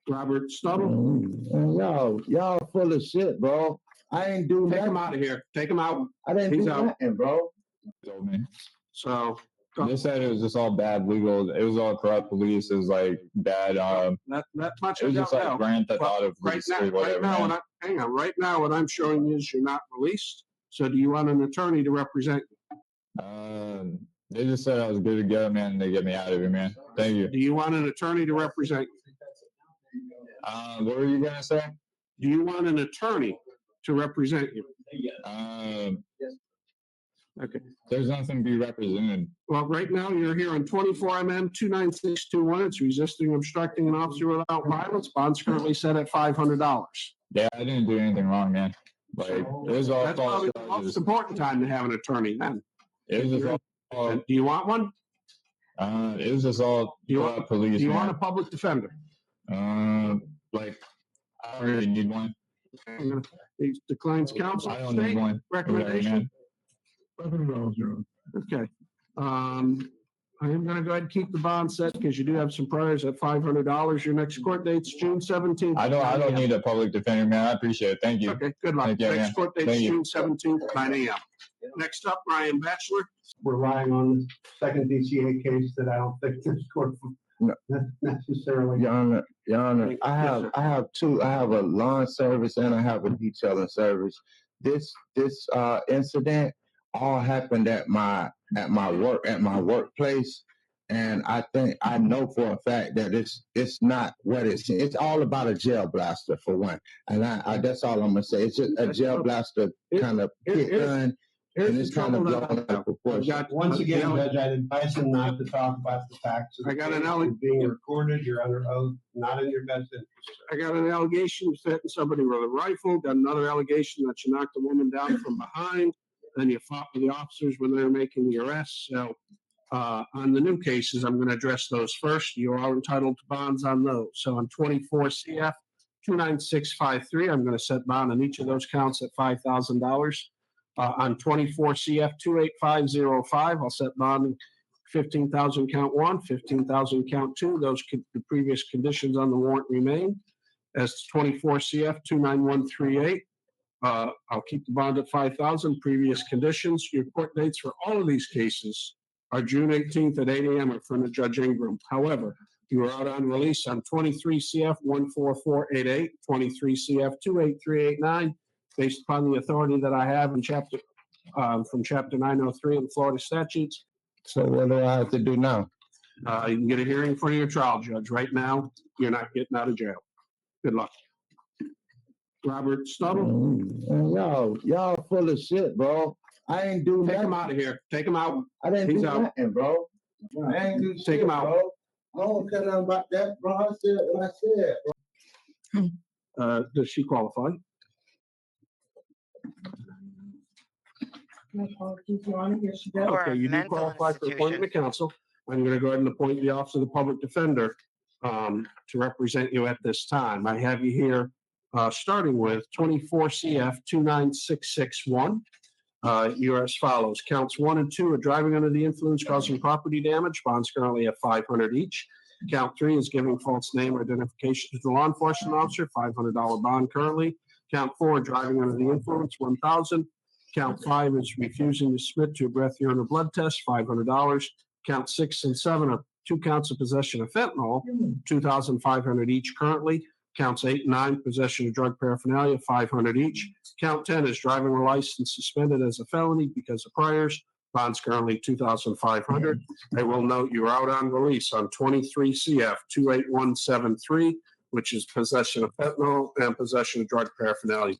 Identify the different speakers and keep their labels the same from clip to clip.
Speaker 1: Robert Stubble.
Speaker 2: Y'all full of shit, bro. I ain't do nothing.
Speaker 1: Take him out of here. Take him out.
Speaker 2: I didn't
Speaker 1: He's
Speaker 2: do
Speaker 1: out.
Speaker 2: nothing, bro.
Speaker 3: Told me.
Speaker 1: So
Speaker 3: They said it was just all bad legal. It was all corrupt police. It was like bad.
Speaker 1: that much
Speaker 3: It was just like Grand Theft Auto police or whatever.
Speaker 1: Hang on. Right now, what I'm showing you is you're not released. So, do you want an attorney to represent you?
Speaker 3: They just said I was good to go, man. And they get me out of here, man. Thank you.
Speaker 1: Do you want an attorney to represent you?
Speaker 3: What were you gonna say?
Speaker 1: Do you want an attorney to represent you? Okay.
Speaker 3: There's nothing to be represented.
Speaker 1: Well, right now you're here on 24 MM 29621. It's resisting, obstructing an officer without violence. Bond's currently set at $500.
Speaker 3: Yeah, I didn't do anything wrong, man. Like it was all
Speaker 1: That's
Speaker 3: false
Speaker 1: probably the
Speaker 3: charges.
Speaker 1: most important time to have an attorney then.
Speaker 3: It was just all.
Speaker 1: Do you want one?
Speaker 3: It was just all police.
Speaker 1: Do you want a public defender?
Speaker 3: Like I don't really need one.
Speaker 1: He declines counsel.
Speaker 3: I don't need one.
Speaker 1: Recommendation.
Speaker 2: $500.
Speaker 1: Okay. I am going to go ahead and keep the bond set because you do have some priors at $500. Your next court date's June 17th.
Speaker 3: I don't need a public defender, man. I appreciate it. Thank you.
Speaker 1: Okay, good luck.
Speaker 3: Thank you,
Speaker 1: Next court date's
Speaker 3: Thank
Speaker 1: June 17th, 9 a.m. Next up, Ryan Bachelor.
Speaker 4: Relying on the second DCA case that I don't think this court necessarily.
Speaker 2: Your Honor, I have two. I have a lawn service and I have a detailing service. This incident all happened at my workplace, and I know for a fact that it's not what it's. It's all about a jail blaster for one, and I that's all I'm gonna say. It's just a jail blaster kind of hit gun. And it's kind of blown out of proportion.
Speaker 4: Once again, Judge, I'd advise him not to talk about the facts.
Speaker 1: I got an allegation
Speaker 4: being recorded. You're under oath, not in your best interest.
Speaker 1: I got an allegation you threatened somebody with a rifle. Got another allegation that you knocked a woman down from behind. Then you fought with the officers when they were making the arrest. So on the new cases, I'm going to address those first. You are entitled to bonds on those. So on 24 CF 29653, I'm going to set bond on each of those counts at $5,000. On 24 CF 28505, I'll set bond 15,000 count one, 15,000 count two. Those the previous conditions on the warrant remain. As 24 CF 29138, I'll keep the bond at 5,000. Previous conditions. Your court dates for all of these cases are June 18th at 8 a.m. in front of Judge Ingram. However, you are out on release on 23 CF 14488, 23 CF 28389. Based upon the authority that I have in from chapter 903 of the Florida statutes.
Speaker 2: So what do I have to do now?
Speaker 1: You can get a hearing in front of your trial judge. Right now, you're not getting out of jail. Good luck. Robert Stubble.
Speaker 2: Y'all full of shit, bro. I ain't do nothing.
Speaker 1: Take him out of here. Take him out.
Speaker 2: I didn't do nothing, bro. I ain't do
Speaker 1: Take
Speaker 2: shit,
Speaker 1: him out.
Speaker 2: bro. I don't care nothing about that, bro. I said what I said, bro.
Speaker 1: Does she qualify? Okay, you do qualify for appointment to counsel. I'm going to go ahead and appoint the Office of the Public Defender to represent you at this time. I have you here starting with 24 CF 29661. You're as follows. Counts 1 and 2 are driving under the influence causing property damage. Bonds currently at $500 each. Count 3 is giving false name or identification to the law enforcement officer, $500 bond currently. Count 4, driving under the influence, $1,000. Count 5 is refusing to submit to a breath, urine, or blood test, $500. Count 6 and 7 are 2 counts of possession of fentanyl, $2,500 each currently. Counts 8 and 9, possession of drug paraphernalia, $500 each. Count 10 is driving a license suspended as a felony because of priors. Bonds currently $2,500. I will note you're out on release on 23 CF 28173, which is possession of fentanyl and possession of drug paraphernalia.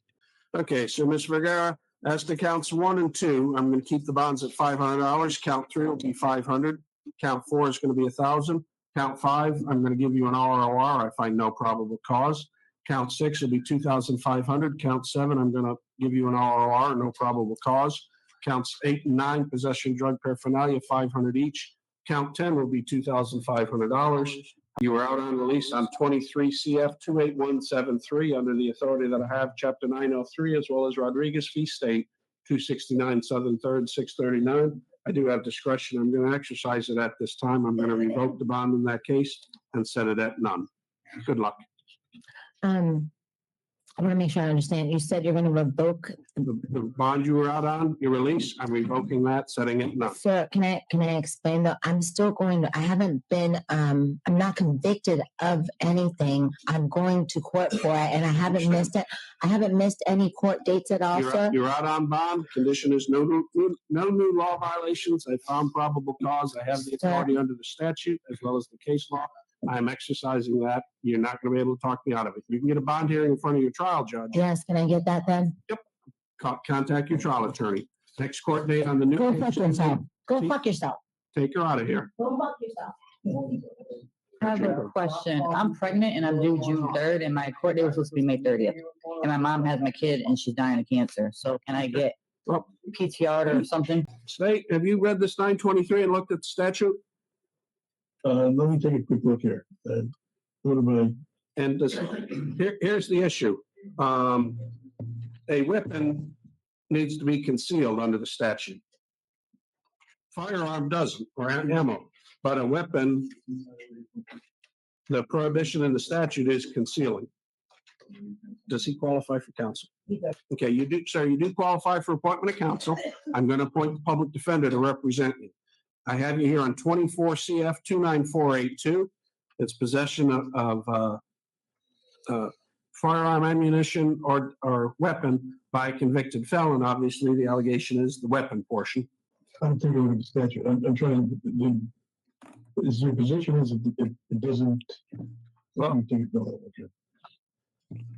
Speaker 1: Okay, so Ms. Vergara, as to counts 1 and 2, I'm going to keep the bonds at $500. Count 3 will be $500. Count 4 is going to be $1,000. Count 5, I'm going to give you an ROR. I find no probable cause. Count 6 will be $2,500. Count 7, I'm going to give you an ROR, no probable cause. Counts 8 and 9, possession of drug paraphernalia, $500 each. Count 10 will be $2,500. You are out on release on 23 CF 28173 under the authority that I have, Chapter 903, as well as Rodriguez v. State, 269 Southern 3rd, 639. I do have discretion. I'm going to exercise it at this time. I'm going to revoke the bond in that case and set it at none. Good luck.
Speaker 5: I want to make sure I understand. You said you're going to revoke.
Speaker 1: The bond you were out on, your release, I'm revoking that, setting it none.
Speaker 5: Sir, can I explain though? I'm still going to, I haven't been, I'm not convicted of anything. I'm going to court for it and I haven't missed it. I haven't missed any court dates at all, sir.
Speaker 1: You're out on bond. Condition is no new law violations. I found probable cause. I have the authority under the statute as well as the case law. I'm exercising that. You're not going to be able to talk me out of it. You can get a bond hearing in front of your trial judge.
Speaker 5: Yes, can I get that then?
Speaker 1: Yep. Contact your trial attorney. Next court date on the new.
Speaker 5: Go fuck yourself. Go fuck yourself.
Speaker 1: Take her out of here.
Speaker 5: Go fuck yourself.
Speaker 6: I have a question. I'm pregnant and I'm due June 3rd and my court date was supposed to be May 30th. And my mom has my kid and she's dying of cancer. So can I get PTR or something?
Speaker 1: State, have you read this 923 and looked at the statute?
Speaker 7: Let me take a quick look here. What am I?
Speaker 1: And here's the issue. A weapon needs to be concealed under the statute. Firearm doesn't, or ammo, but a weapon, the prohibition in the statute is concealing. Does he qualify for counsel? Okay, you do, sir, you do qualify for appointment of counsel. I'm going to appoint the public defender to represent you. I have you here on 24 CF 29482. It's possession of firearm, ammunition, or weapon by a convicted felon. Obviously, the allegation is the weapon portion.
Speaker 7: I'm taking a look at the statute. I'm trying to. Is your position is it doesn't?
Speaker 1: Well,
Speaker 7: okay.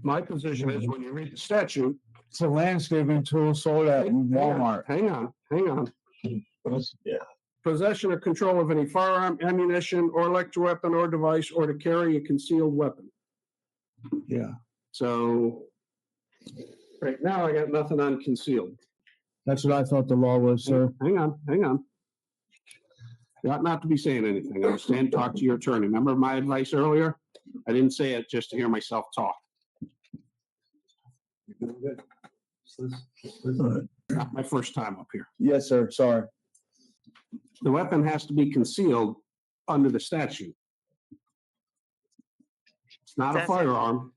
Speaker 1: my position is when you read the statute.
Speaker 2: It's a landscaping tool sold at Walmart.
Speaker 1: Hang on.
Speaker 7: Yeah.
Speaker 1: Possession or control of any firearm, ammunition, or electric weapon or device, or to carry a concealed weapon.
Speaker 2: Yeah.
Speaker 1: So right now I got nothing on concealed.
Speaker 2: That's what I thought the law was, sir.
Speaker 1: Hang on. You ought not to be saying anything. Understand? Talk to your attorney. Remember my advice earlier? I didn't say it just to hear myself talk. Not my first time up here.
Speaker 2: Yes, sir. Sorry.
Speaker 1: The weapon has to be concealed under the statute. It's not a firearm.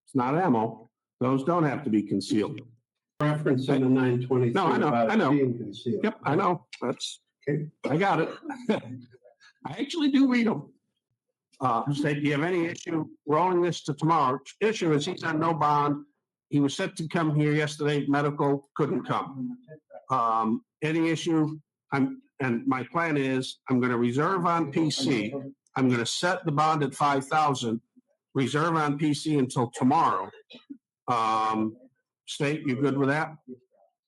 Speaker 1: It's not ammo. Those don't have to be concealed.
Speaker 4: Reference in the 923.
Speaker 1: No, I know,
Speaker 4: about
Speaker 1: I know.
Speaker 4: being concealed.
Speaker 1: Yep, I know. That's,
Speaker 4: Okay.
Speaker 1: I got it. I actually do read them. Say, do you have any issue rolling this to tomorrow? Issue is he's on no bond. He was set to come here yesterday. Medical couldn't come. Any issue? And my plan is I'm going to reserve on PC. I'm going to set the bond at 5,000. Reserve on PC until tomorrow. State, you good with that?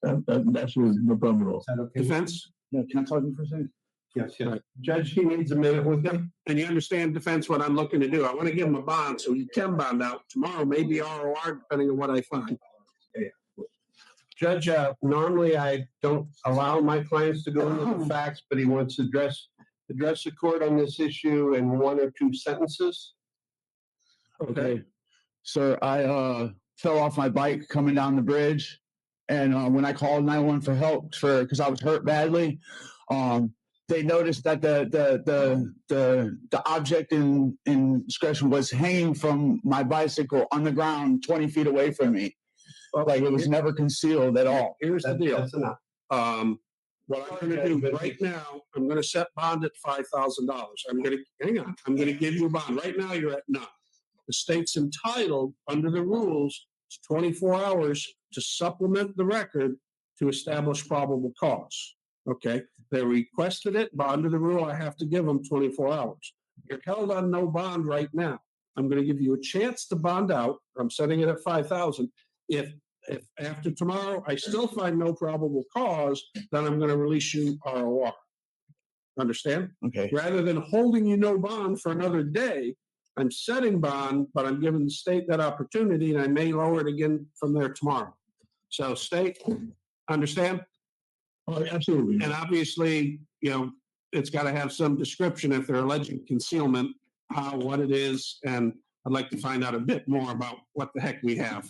Speaker 7: Absolutely no problem at all.
Speaker 4: Is that okay?
Speaker 1: Defense?
Speaker 2: Yeah, can I talk to you for a second?
Speaker 4: Yes, yes.
Speaker 1: Right.
Speaker 4: Judge, he needs a minute with him.
Speaker 1: And you understand, defense, what I'm looking to do. I want to give him a bond so he can bond out tomorrow, maybe ROR, depending on what I find.
Speaker 4: Judge, normally I don't allow my clients to go into the facts, but he wants to address the court on this issue in 1 or 2 sentences.
Speaker 2: Okay. Sir, I fell off my bike coming down the bridge. And when I called 911 for help because I was hurt badly, they noticed that the object in discretion was hanging from my bicycle on the ground 20 feet away from me. Like it was never concealed at all.
Speaker 1: Here's the deal.
Speaker 4: That's enough.
Speaker 1: What I'm going to do right now, I'm going to set bond at $5,000. I'm going to give you a bond. Right now, you're at none. The state's entitled under the rules to 24 hours to supplement the record to establish probable cause. Okay, they requested it, but under the rule, I have to give them 24 hours. You're held on no bond right now. I'm going to give you a chance to bond out. I'm setting it at 5,000. If after tomorrow I still find no probable cause, then I'm going to release you ROR. Understand?
Speaker 2: Okay.
Speaker 1: Rather than holding you no bond for another day, I'm setting bond, but I'm giving the state that opportunity, and I may lower it again from there tomorrow. So, state, understand?
Speaker 7: Oh, absolutely.
Speaker 1: And obviously, it's got to have some description if they're alleging concealment, what it is, and I'd like to find out a bit more about what the heck we have.